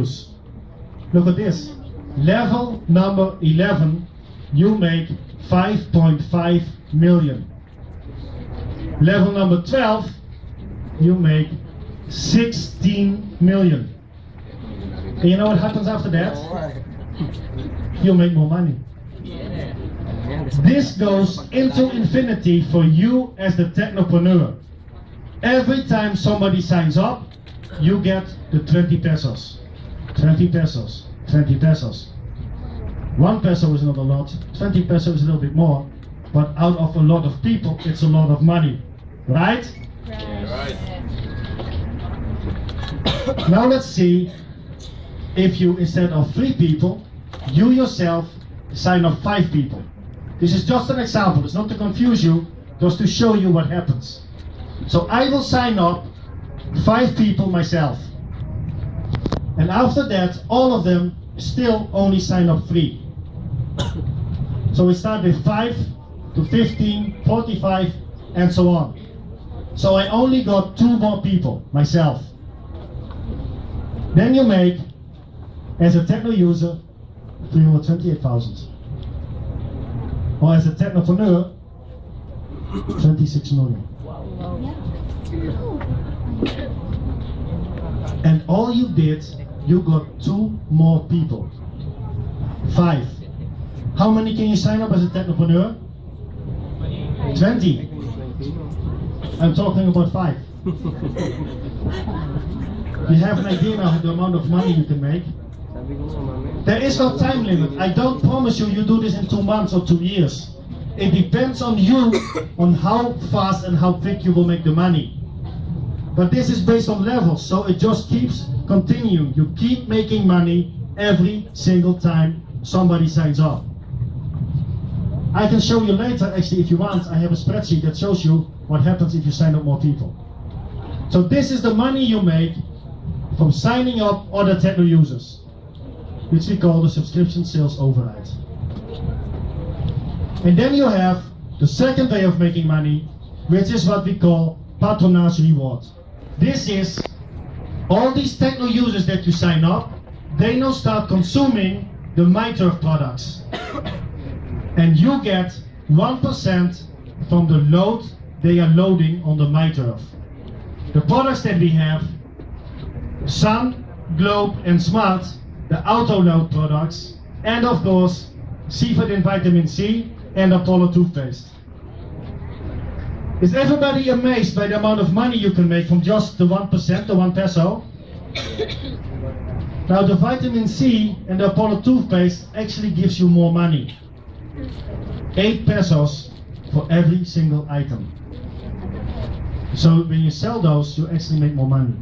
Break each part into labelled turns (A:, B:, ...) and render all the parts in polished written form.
A: use. Look at this. Level number 11, you make 5.5 million. Level number 12, you make 16 million. And you know what happens after that? You make more money. This goes into infinity for you as the technopreneur. Every time somebody signs up, you get the 20 pesos. 20 pesos. 20 pesos. 1 peso is not a lot, 20 pesos is a little bit more, but out of a lot of people, it's a lot of money. Right?
B: Right.
A: Now let's see if you, instead of 3 people, you yourself sign up 5 people. This is just an example, it's not to confuse you, just to show you what happens. So I will sign up 5 people myself. And after that, all of them still only sign up 3. So we start with 5 to 15, 45, and so on. So I only got 2 more people, myself. Then you make, as a techno user, 328,000. Or as a technopreneur, 26 million. And all you did, you got 2 more people. 5. How many can you sign up as a technopreneur? 20. I'm talking about 5. You have an idea now of the amount of money you can make? There is no time limit. I don't promise you do this in 2 months or 2 years. It depends on you, on how fast and how quick you will make the money. But this is based on levels, so it just keeps continuing. You keep making money every single time somebody signs up. I can show you later, actually, if you want. I have a spreadsheet that shows you what happens if you sign up more people. So this is the money you make from signing up other techno users, which we call the subscription sales override. And then you have the second way of making money, which is what we call patronage reward. This is all these techno users that you sign up, they now start consuming the MyTURF products. And you get 1% from the load they are loading on the MyTURF. The products that we have, Sun, Globe and Smart, the auto load products, and of course 5of8 vitamin C and Apollo toothpaste. Is everybody amazed by the amount of money you can make from just the 1%, the 1 peso? Now the vitamin C and the Apollo toothpaste actually gives you more money. 8 pesos for every single item. So when you sell those, you actually make more money.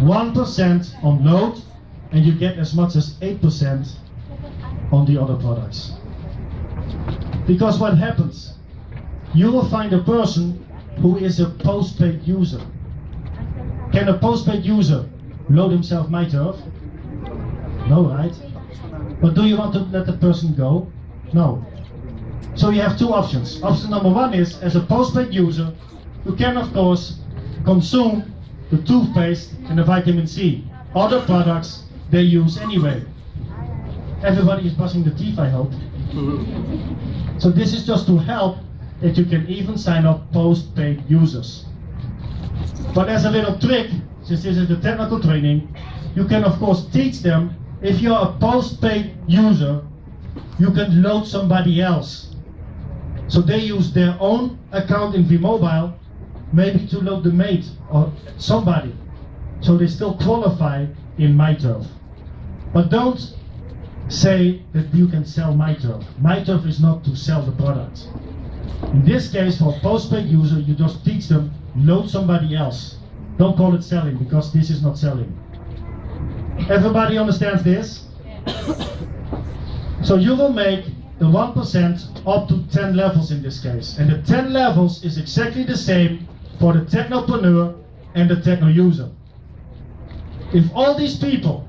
A: 1% on load, and you get as much as 8% on the other products. Because what happens? You will find a person who is a postpaid user. Can a postpaid user load himself MyTURF? No, right? But do you want to let the person go? No. So you have 2 options. Option number 1 is, as a postpaid user, you can of course consume the toothpaste and the vitamin C. Other products they use anyway. Everybody is brushing their teeth, I hope. So this is just to help that you can even sign up postpaid users. But as a little trick, since this is the technical training, you can of course teach them, if you're a postpaid user, you can load somebody else. So they use their own account in V-Mobile, maybe to load the mate or somebody. So they still qualify in MyTURF. But don't say that you can sell MyTURF. MyTURF is not to sell the product. In this case, for a postpaid user, you just teach them, load somebody else. Don't call it selling, because this is not selling. Everybody understands this? So you will make the 1% up to 10 levels in this case. And the 10 levels is exactly the same for the technopreneur and the techno user. If all these people,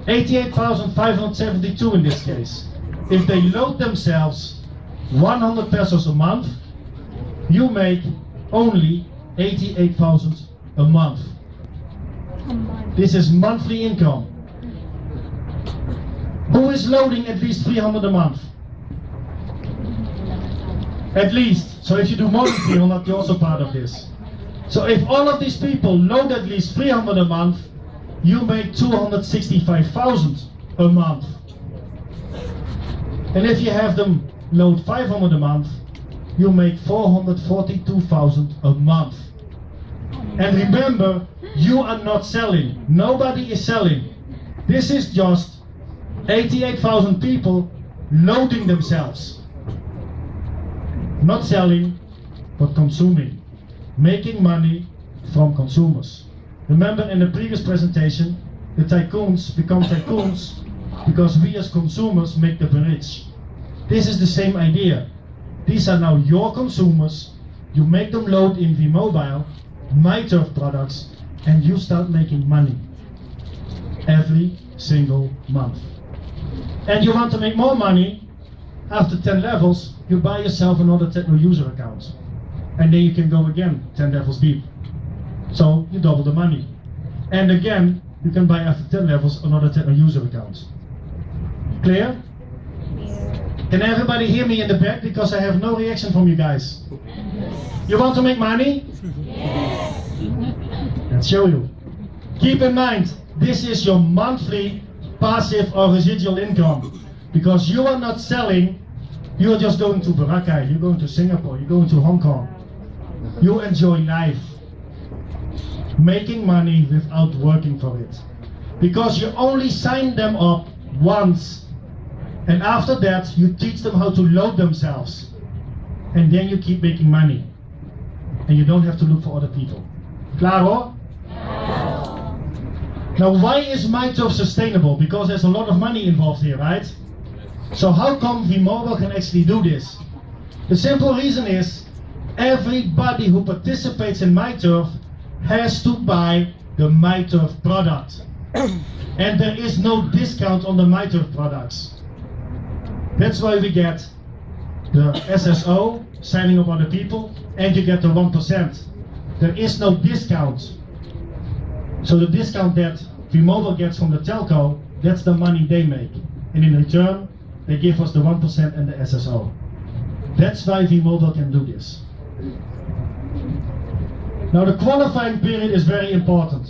A: 88,572 in this case, if they load themselves 100 pesos a month, you make only 88,000 a month. This is monthly income. Who is loading at least 300 a month? At least. So if you do more than 300, you're also part of this. So if all of these people load at least 300 a month, you make 265,000 a month. And if you have them load 500 a month, you make 442,000 a month. And remember, you are not selling. Nobody is selling. This is just 88,000 people loading themselves. Not selling, but consuming. Making money from consumers. Remember in the previous presentation, the tycoons become tycoons because we as consumers make them rich. This is the same idea. These are now your consumers. You make them load in V-Mobile, MyTURF products, and you start making money every single month. And you want to make more money, after 10 levels, you buy yourself another techno user account. And then you can go again 10 levels deep. So you double the money. And again, you can buy after 10 levels another techno user account. Clear? Can everybody hear me in the back? Because I have no reaction from you guys. Yes. You want to make money? Yes. Let's show you. Keep in mind, this is your monthly passive or residual income. Because you are not selling, you are just going to Boracay, you're going to Singapore, you're going to Hong Kong. You enjoy life. Making money without working for it. Because you only sign them up once. And after that, you teach them how to load themselves. And then you keep making money. And you don't have to look for other people. Klaar hoor? Now why is MyTURF sustainable? Because there's a lot of money involved here, right? So how come V-Mobile can actually do this? The simple reason is, everybody who participates in MyTURF has to buy the MyTURF product. And there is no discount on the MyTURF products. That's why we get the SSO, signing up other people, and you get the 1%. There is no discount. So the discount that V-Mobile gets from the telco, that's the money they make. And in return, they give us the 1% and the SSO. That's why V-Mobile can do this. Now the qualifying period is very important.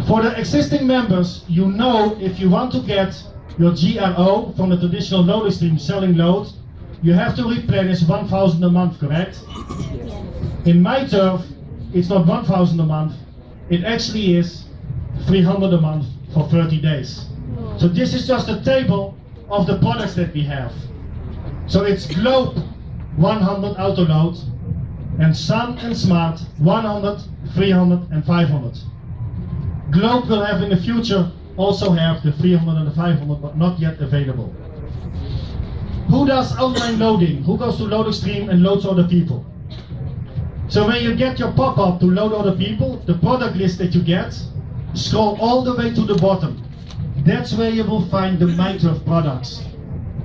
A: For the existing members, you know if you want to get your GRO from the traditional loading stream selling load, you have to replenish 1,000 a month, correct? In MyTURF, it's not 1,000 a month, it actually is 300 a month for 30 days. So this is just a table of the products that we have. So it's Globe 100 autoload, and Sun and Smart 100, 300 and 500. Globe will have in the future also have the 300 and the 500, but not yet available. Who does online loading? Who goes to loading stream and loads other people? So when you get your pop-up to load other people, the product list that you get, scroll all the way to the bottom. That's where you will find the MyTURF products.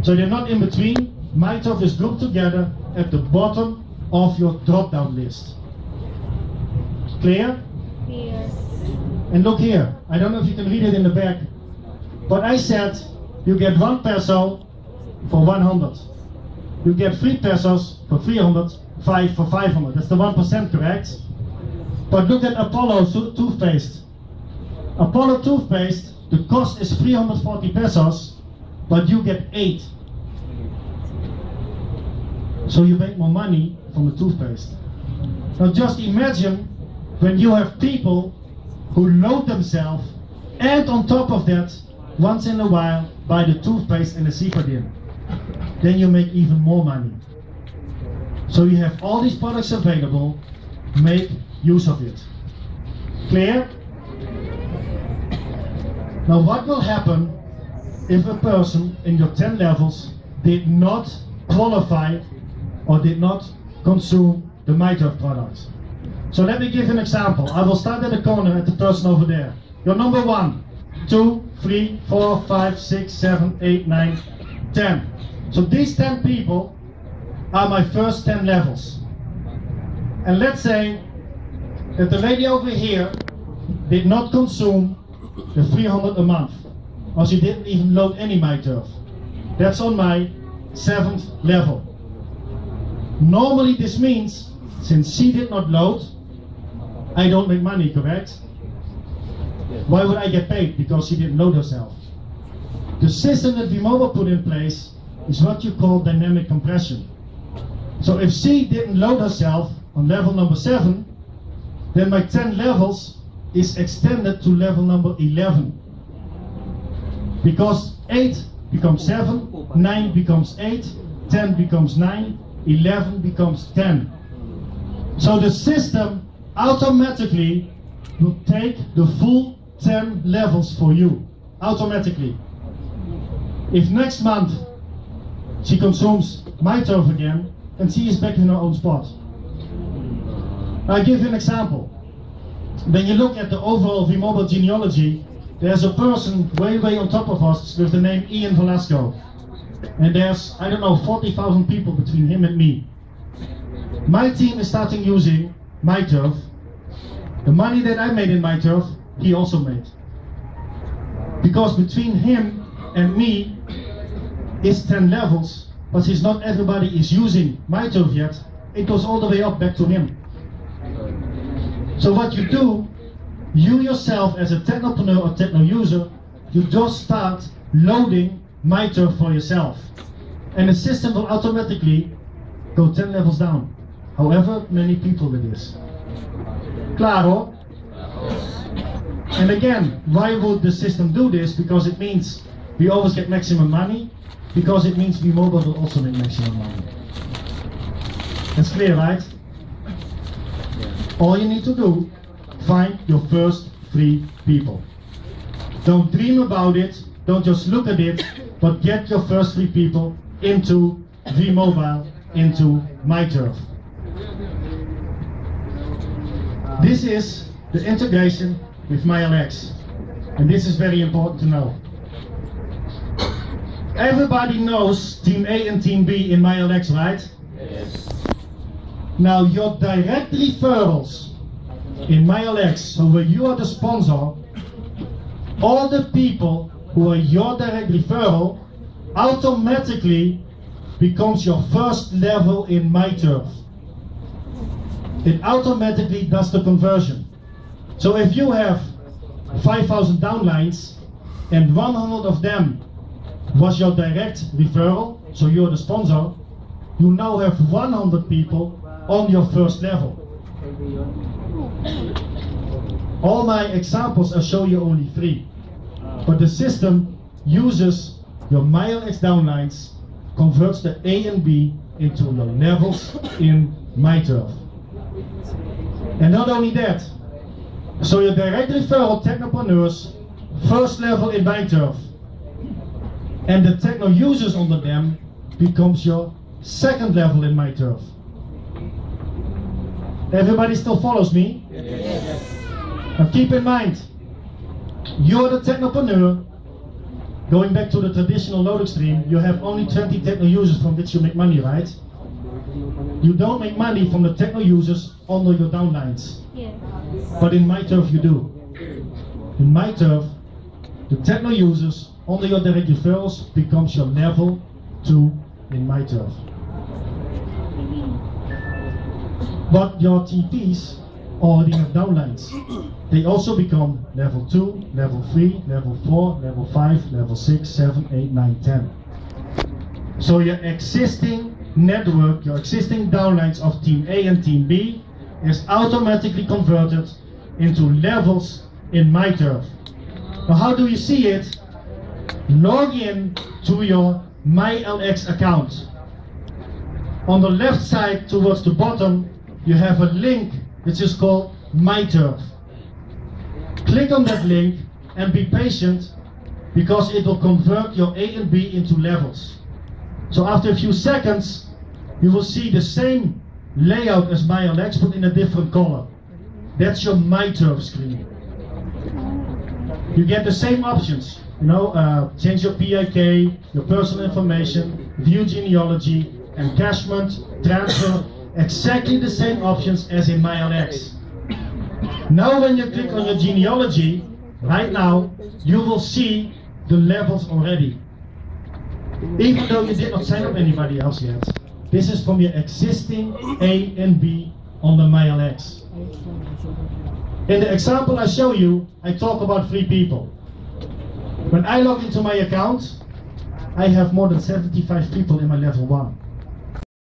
A: So they're not in between. MyTURF is grouped together at the bottom of your drop-down list. Clear?
B: Yes.
A: And look here, I don't know if you can read it in the back, but I said you get 1 peso for 100. You get 3 pesos for 300, 5 for 500. That's the 1%, correct? But look at Apollo toothpaste. Apollo toothpaste, the cost is 340 pesos, but you get 8. So you make more money from the toothpaste. Now just imagine when you have people who load themselves, and on top of that, once in a while, buy the toothpaste and the Cifadin. Then you make even more money. So you have all these products available, make use of it. Clear? Now what will happen if a person in your 10 levels did not qualify or did not consume the MyTURF product? So let me give an example. I will start at the corner at the person over there. You're number 1, 2, 3, 4, 5, 6, 7, 8, 9, 10. So these 10 people are my first 10 levels. And let's say that the lady over here did not consume the 300 a month, or she didn't even load any MyTURF. That's on my 7th level. Normally this means, since she did not load, I don't make money, correct? Why would I get paid? Because she didn't load herself. The system that V-Mobile put in place is what you call dynamic compression. So if she didn't load herself on level number 7, then my 10 levels is extended to level number 11. Because 8 becomes 7, 9 becomes 8, 10 becomes 9, 11 becomes 10. So the system automatically will take the full 10 levels for you. Automatically. If next month she consumes MyTURF again, and she is back in her own spot. I'll give you an example. When you look at the overall V-Mobile genealogy, there's a person way on top of us with the name Ian Velasco. And there's, I don't know, 40,000 people between him and me. My team is starting using MyTURF. The money that I made in MyTURF, he also made. Because between him and me is 10 levels, but since not everybody is using MyTURF yet, it goes all the way up back to him. So what you do, you yourself as a technopreneur or techno user, you just start loading MyTURF for yourself. And the system will automatically go 10 levels down. However many people it is. Claro? And again, why would the system do this? Because it means we always get maximum money. Because it means V-Mobile will also make maximum money. That's clear, right? All you need to do, find your first 3 people. Don't dream about it, don't just look at it, but get your first 3 people into V-Mobile, into MyTURF. This is the integration with MyLX. And this is very important to know. Everybody knows Team A and Team B in MyLX, right? Yes. Now your direct referrals in MyLX, so where you are the sponsor, all the people who are your direct referral automatically becomes your first level in MyTURF. It automatically does the conversion. So if you have 5,000 downlines and 100 of them was your direct referral, so you're the sponsor, you now have 100 people on your first level. All my examples, I show you only 3. But the system uses your MyLX downlines, converts the A and B into your levels in MyTURF. And not only that, so your direct referral technopreneurs, first level in MyTURF, and the techno users under them becomes your second level in MyTURF. Everybody still follows me? Yes. Now keep in mind, you're the technopreneur. Going back to the traditional loading stream, you have only 20 techno users from which you make money, right? You don't make money from the techno users under your downlines. Yes. But in MyTURF you do. In MyTURF, the techno users under your direct referrals becomes your level 2 in MyTURF. But your TPs already have downlines. They also become level 2, level 3, level 4, level 5, level 6, 7, 8, 9, 10. So your existing network, your existing downlines of Team A and Team B is automatically converted into levels in MyTURF. Now how do you see it? Log in to your MyLX account. On the left side towards the bottom you have a link which is called MyTURF. Click on that link and be patient because it will convert your A and B into levels. So after a few seconds you will see the same layout as MyLX but in a different color. That's your MyTURF screen. You get the same options, you know, change your PIK, your personal information, view genealogy, encashment, transfer, exactly the same options as in MyLX. Now when you click on your genealogy, right now, you will see the levels already. Even though you did not sign up anybody else yet. This is from your existing A and B on the MyLX. In the example I show you, I talk about 3 people. When I log into my account, I have more than 75 people in my level 1.